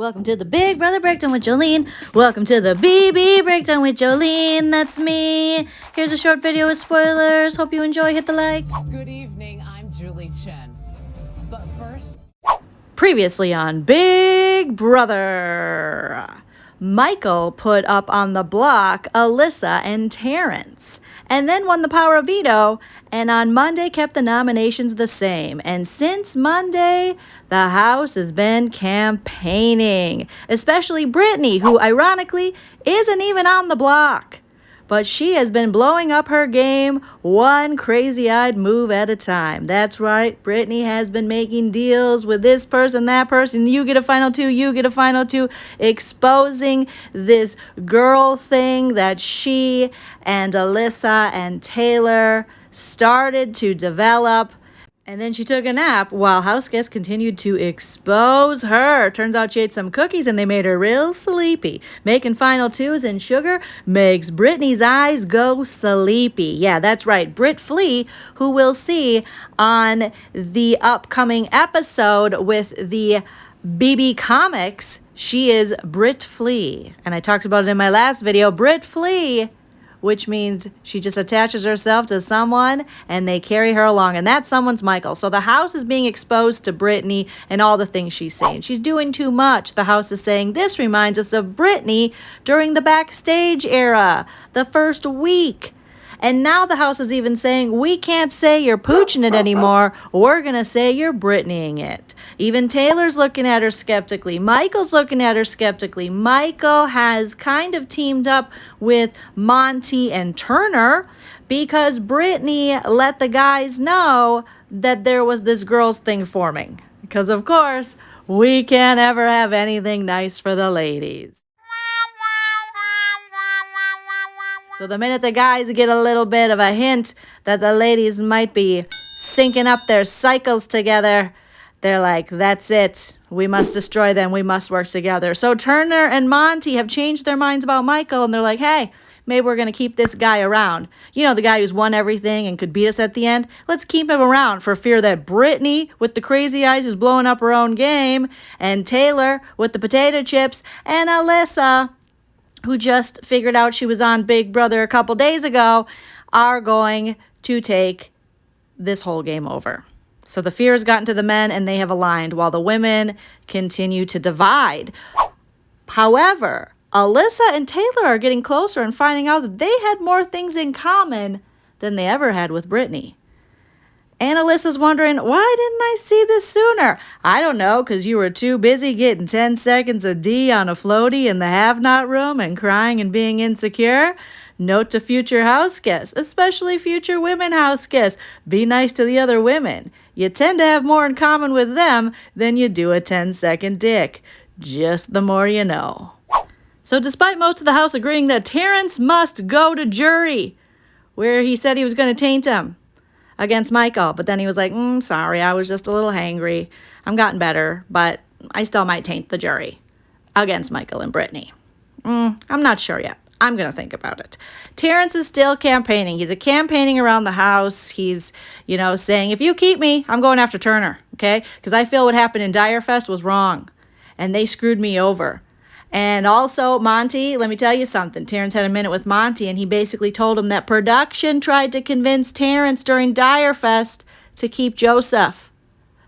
Welcome to the Big Brother Breakdown with Joleen. Welcome to the BB Breakdown with Joleen. That's me. Here's a short video with spoilers. Hope you enjoy. Hit the like. Good evening. I'm Julie Chen. But first... Previously on Big Brother, Michael put up on the block Alyssa and Terrence, and then won the power of veto, and on Monday kept the nominations the same. And since Monday, the house has been campaigning, especially Brittany, who ironically isn't even on the block. But she has been blowing up her game one crazy-eyed move at a time. That's right, Brittany has been making deals with this person, that person. You get a final two, you get a final two, exposing this girl thing that she and Alyssa and Taylor started to develop. And then she took a nap while house guests continued to expose her. Turns out she ate some cookies and they made her real sleepy. Making final twos and sugar makes Brittany's eyes go sleepy. Yeah, that's right. Britt Flea, who we'll see on the upcoming episode with the BB Comics. She is Britt Flea. And I talked about it in my last video. Britt Flea, which means she just attaches herself to someone and they carry her along. And that someone's Michael. So the house is being exposed to Brittany and all the things she's saying. She's doing too much. The house is saying this reminds us of Brittany during the backstage era, the first week. And now the house is even saying, we can't say you're pooching it anymore. We're going to say you're Brittanying it. Even Taylor's looking at her skeptically. Michael's looking at her skeptically. Michael has kind of teamed up with Monty and Turner because Brittany let the guys know that there was this girls thing forming. Because, of course, we can't ever have anything nice for the ladies. So the minute the guys get a little bit of a hint that the ladies might be syncing up their cycles together, they're like, that's it. We must destroy them. We must work together. So Turner and Monty have changed their minds about Michael, and they're like, hey, maybe we're going to keep this guy around. You know, the guy who's won everything and could beat us at the end? Let's keep him around for fear that Brittany, with the crazy eyes who's blowing up her own game, and Taylor with the potato chips, and Alyssa, who just figured out she was on Big Brother a couple days ago, are going to take this whole game over. So the fear has gotten to the men and they have aligned while the women continue to divide. However, Alyssa and Taylor are getting closer and finding out that they had more things in common than they ever had with Brittany. And Alyssa's wondering, why didn't I see this sooner? I don't know, because you were too busy getting 10 seconds of D on a floaty in the have-not room and crying and being insecure. Note to future house guests, especially future women house guests, be nice to the other women. You tend to have more in common with them than you do a 10-second dick. Just the more you know. So despite most of the house agreeing that Terrence must go to jury, where he said he was going to taint him against Michael, but then he was like, sorry, I was just a little hangry. I'm gotten better, but I still might taint the jury against Michael and Brittany. I'm not sure yet. I'm going to think about it. Terrence is still campaigning. He's campaigning around the house. He's, saying, if you keep me, I'm going after Turner, okay? Because I feel what happened in Direfest was wrong, and they screwed me over. And also, Monty, let me tell you something. Terrence had a minute with Monty, and he basically told him that production tried to convince Terrence during Direfest to keep Joseph.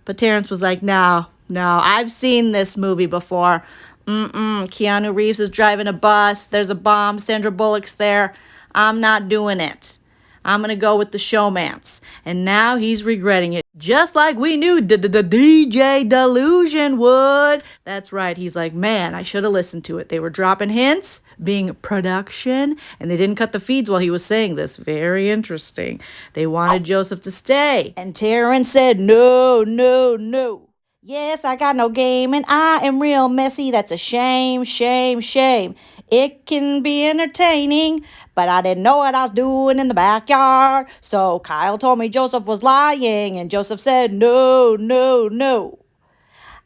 But Terrence was like, no, I've seen this movie before. Keanu Reeves is driving a bus. There's a bomb. Sandra Bullock's there. I'm not doing it. I'm going to go with the showmance. And now he's regretting it. Just like we knew DJ Delusion would. That's right. He's like, man, I should have listened to it. They were dropping hints, being production, and they didn't cut the feeds while he was saying this. Very interesting. They wanted Joseph to stay. And Terrence said, no. Yes, I got no game and I am real messy. That's a shame. It can be entertaining, but I didn't know what I was doing in the backyard. So Kyle told me Joseph was lying and Joseph said, no.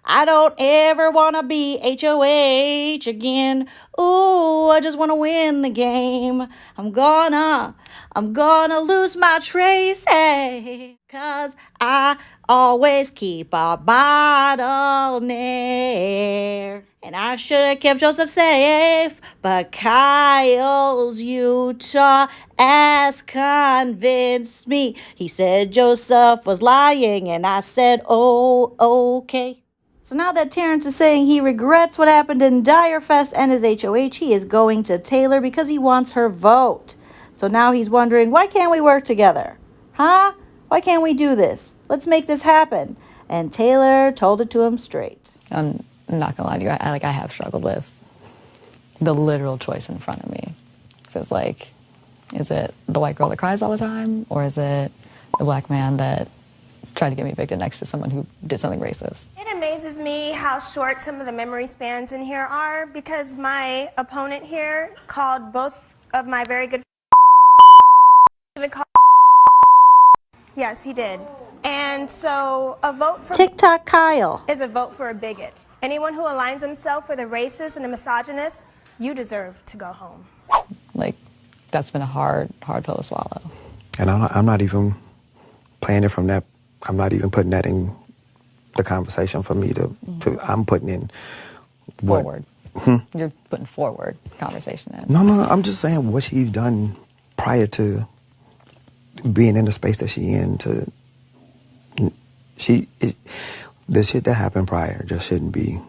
I don't ever want to be HOH again. Ooh, I just want to win the game. I'm gonna lose my Tracy. 'Cause I always keep a bottle near. And I should have kept Joseph safe, but Kyle's Utah ass convinced me. He said Joseph was lying, and I said, oh, okay. So now that Terrence is saying he regrets what happened in Dierfest and his HOH, he is going to Taylor because he wants her vote. So now he's wondering, why can't we work together? Huh? Why can't we do this? Let's make this happen. And Taylor told it to him straight. I'm not gonna lie to you, I have struggled with the literal choice in front of me. So it's like, is it the white girl that cries all the time, or is it the black man that tried to get me evicted next to someone who did something racist? It amazes me how short some of the memory spans in here are, because my opponent here called both of my very good even called yes, he did. And so a vote for TikTok Kyle is a vote for a bigot. Anyone who aligns himself with a racist and a misogynist, you deserve to go home. Like, that's been a hard pill to swallow. And I'm not even playing it from that. I'm not even putting that in the conversation for me to I'm putting in what, forward. You're putting forward conversation in. No, I'm just saying what she's done prior to being in the space that she in. The shit that happened prior just shouldn't be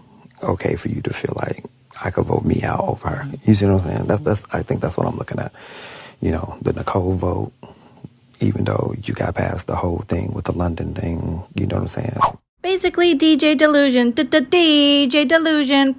okay for you to feel like I could vote me out over her. You see what I'm saying? I think that's what I'm looking at. You know, the Nicole vote, even though you got past the whole thing with the London thing, you know what I'm saying? Basically, DJ Delusion, DJ Delusion,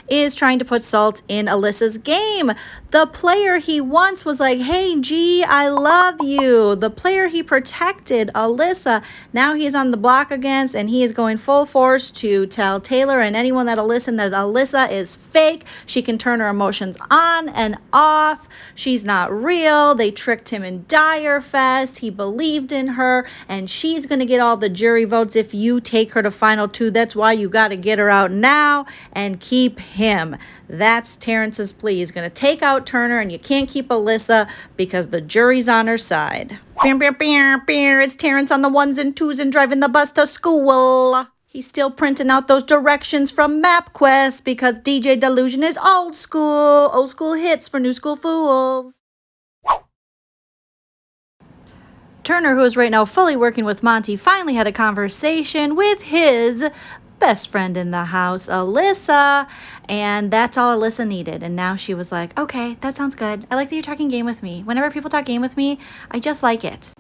is trying to put salt in Alyssa's game. The player he once was like, hey, G, I love you. The player he protected, Alyssa, now he's on the block against, and he is going full force to tell Taylor and anyone that'll listen that Alyssa is fake. She can turn her emotions on and off. She's not real. They tricked him in Dierfest. He believed in her, and she's going to get all the jury votes if you take her to final two. That's why you got to get her out now and keep him. That's Terrence's plea. He's going to take out Turner, and you can't keep Alyssa because the jury's on her side. It's Terrence on the ones and twos and driving the bus to school. He's still printing out those directions from MapQuest because DJ Delusion is old school hits for new school fools. Turner, who is right now fully working with Monty, finally had a conversation with his best friend in the house, Alyssa, and that's all Alyssa needed. And now she was like, okay, that sounds good. I like that you're talking game with me. Whenever people talk game with me, I just like it.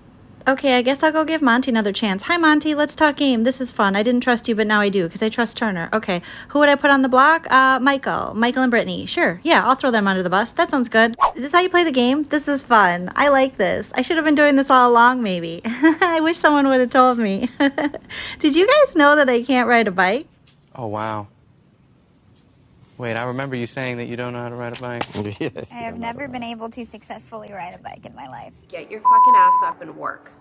Okay, I guess I'll go give Monty another chance. Hi, Monty, let's talk game. This is fun. I didn't trust you, but now I do, because I trust Turner. Okay, who would I put on the block? Michael and Brittany. Sure, yeah, I'll throw them under the bus. That sounds good. Is this how you play the game? This is fun. I like this. I should have been doing this all along, maybe. I wish someone would have told me. Did you guys know that I can't ride a bike? Oh, wow. Wait, I remember you saying that you don't know how to ride a bike. Yes, I have never been able to successfully ride a bike in my life. Get your fucking ass up and work.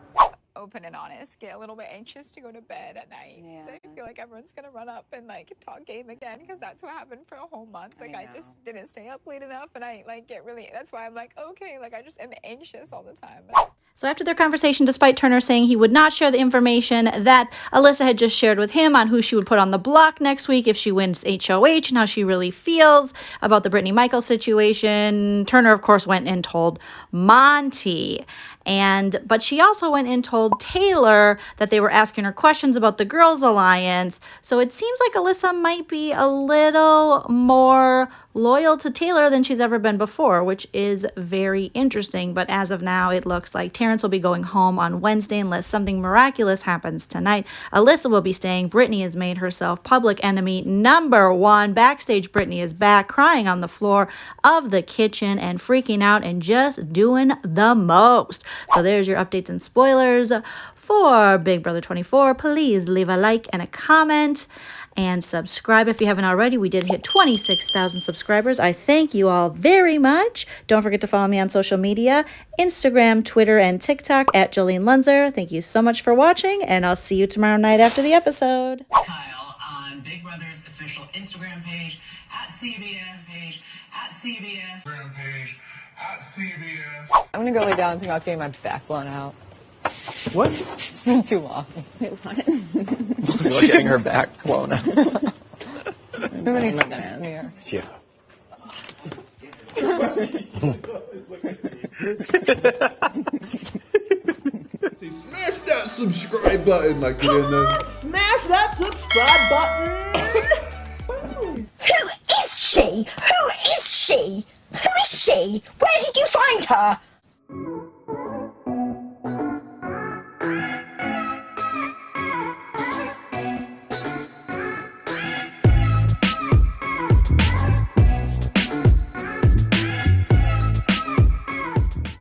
Open and honest, get a little bit anxious to go to bed at night. Yeah. So I feel like everyone's gonna run up and like talk game again, because that's what happened for a whole month. Like I just didn't stay up late enough, and I like get really, that's why I'm like, okay, like I just am anxious all the time. So after their conversation, despite Turner saying he would not share the information that Alyssa had just shared with him on who she would put on the block next week if she wins HOH and how she really feels about the Brittany Michael situation, Turner, of course, went and told Monty. But she also went and told Taylor that they were asking her questions about the Girls Alliance. So it seems like Alyssa might be a little more loyal to Taylor than she's ever been before, which is very interesting. But as of now, it looks like Terrence will be going home on Wednesday unless something miraculous happens tonight. Alyssa will be staying. Brittany has made herself public enemy #1. Backstage, Brittany is back, crying on the floor of the kitchen and freaking out and just doing the most. So there's your updates and spoilers for Big Brother 24. Please leave a like and a comment and subscribe if you haven't already. We did hit 26,000 subscribers. I thank you all very much. Don't forget to follow me on social media, Instagram, Twitter, and TikTok at Joleen Lunzer. Thank you so much for watching, and I'll see you tomorrow night after the episode. Kyle on Big Brother's official Instagram page at CBS I'm gonna go lay down and think about getting my back blown out. What? It's been too long. You're getting her back blown out. Nobody's looking at me here. Yeah. Smash that subscribe button like it in the... Smash that subscribe button! Who is she? Who is she? Who is she? Where did you find her?